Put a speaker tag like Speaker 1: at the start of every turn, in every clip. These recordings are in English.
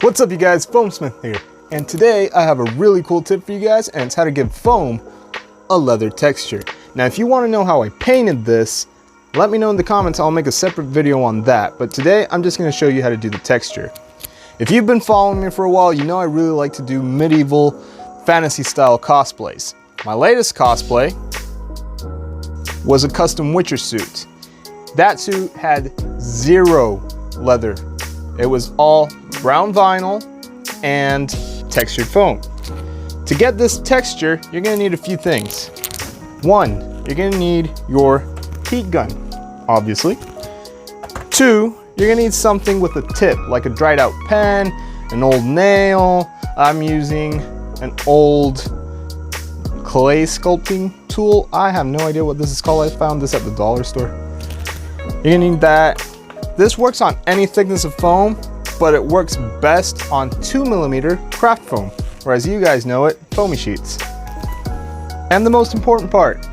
Speaker 1: What's up you guys, Foamsmith here, and today I have a really cool tip for you guys, and it's how to give foam a leather texture. Now if you want to know how I painted this, let me know in the comments. I'll make a separate video on that, but today I'm just going to show you how to do the texture. If you've been following me for a while, you know I really like to do medieval fantasy style cosplays. My latest cosplay was a custom Witcher suit. That suit had zero leather. It was all brown vinyl and textured foam. To get this texture, you're gonna need a few things. One, you're gonna need your heat gun, obviously. Two, you're gonna need something with a tip, like a dried out pen, an old nail. I'm using an old clay sculpting tool. I have no idea what this is called. I found this at the dollar store. You're gonna need that. This works on any thickness of foam, but it works best on 2mm craft foam, or as you guys know it, foamy sheets. And the most important part,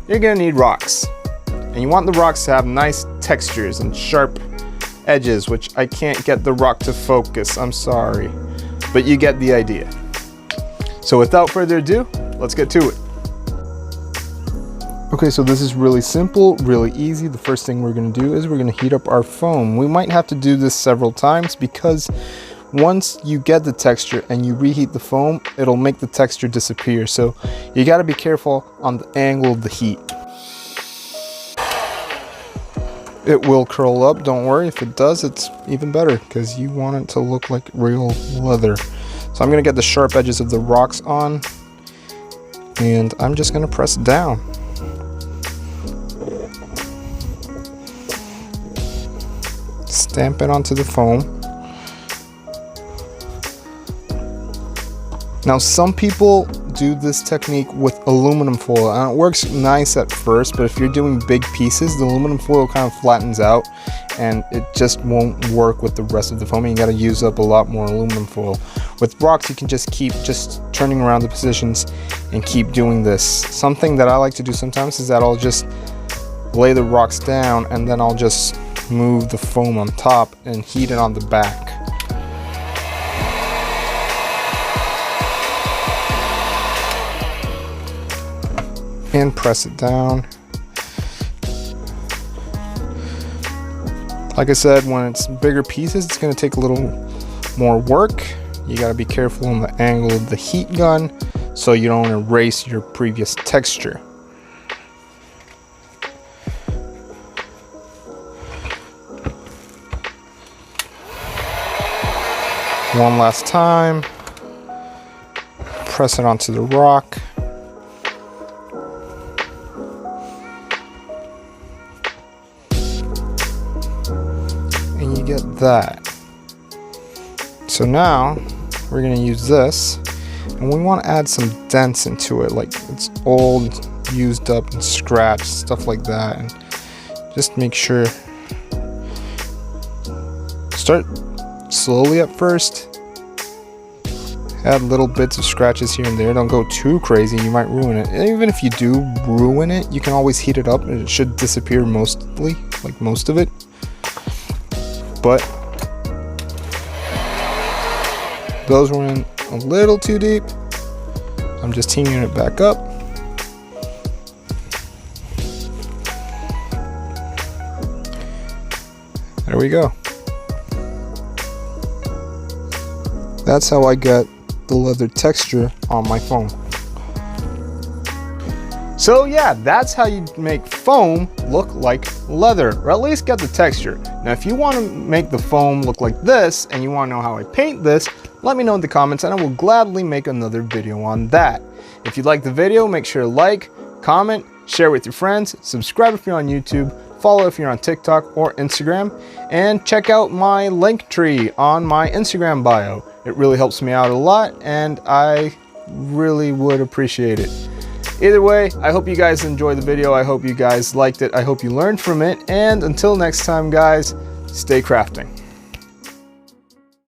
Speaker 1: you're gonna need rocks. And you want the rocks to have nice textures and sharp edges, which I can't get the rock to focus, I'm sorry. But you get the idea. So without further ado, let's get to it. Okay, so this is really simple, really easy. The first thing we're going to do is we're going to heat up our foam. We might have to do this several times because once you get the texture and you reheat the foam, it'll make the texture disappear. So you got to be careful on the angle of the heat. It will curl up, don't worry. If it does, it's even better because you want it to look like real leather. So I'm going to get the sharp edges of the rocks on, and I'm just going to press down. Stamp it onto the foam. Now some people do this technique with aluminum foil, and it works nice at first, but if you're doing big pieces, the aluminum foil kind of flattens out and it just won't work with the rest of the foam, and you got to use up a lot more aluminum foil. With rocks, you can just keep turning around the positions and keep doing this. Something that I like to do sometimes is that I'll just lay the rocks down and then I'll just move the foam on top and heat it on the back. And press it down. Like I said, when it's bigger pieces, it's going to take a little more work. You got to be careful on the angle of the heat gun so you don't erase your previous texture. One last time, press it onto the rock. And you get that. So now we're going to use this, and we want to add some dents into it, like it's old, used up and scratched, stuff like that. And just make sure, start slowly at first. Add little bits of scratches here and there. Don't go too crazy, you might ruin it. And even if you do ruin it, you can always heat it up and it should disappear mostly, like most of it. But those were in a little too deep. I'm just teaming it back up. There we go. That's how I get the leather texture on my foam. So yeah, that's how you make foam look like leather, or at least get the texture. Now if you want to make the foam look like this and you want to know how I paint this, let me know in the comments and I will gladly make another video on that. If you like the video, make sure to like, comment, share with your friends, subscribe if you're on YouTube, follow if you're on TikTok or Instagram, and check out my link tree on my Instagram bio. It really helps me out a lot and I really would appreciate it. Either way, I hope you guys enjoyed the video. I hope you guys liked it. I hope you learned from it. And until next time, guys, stay crafting.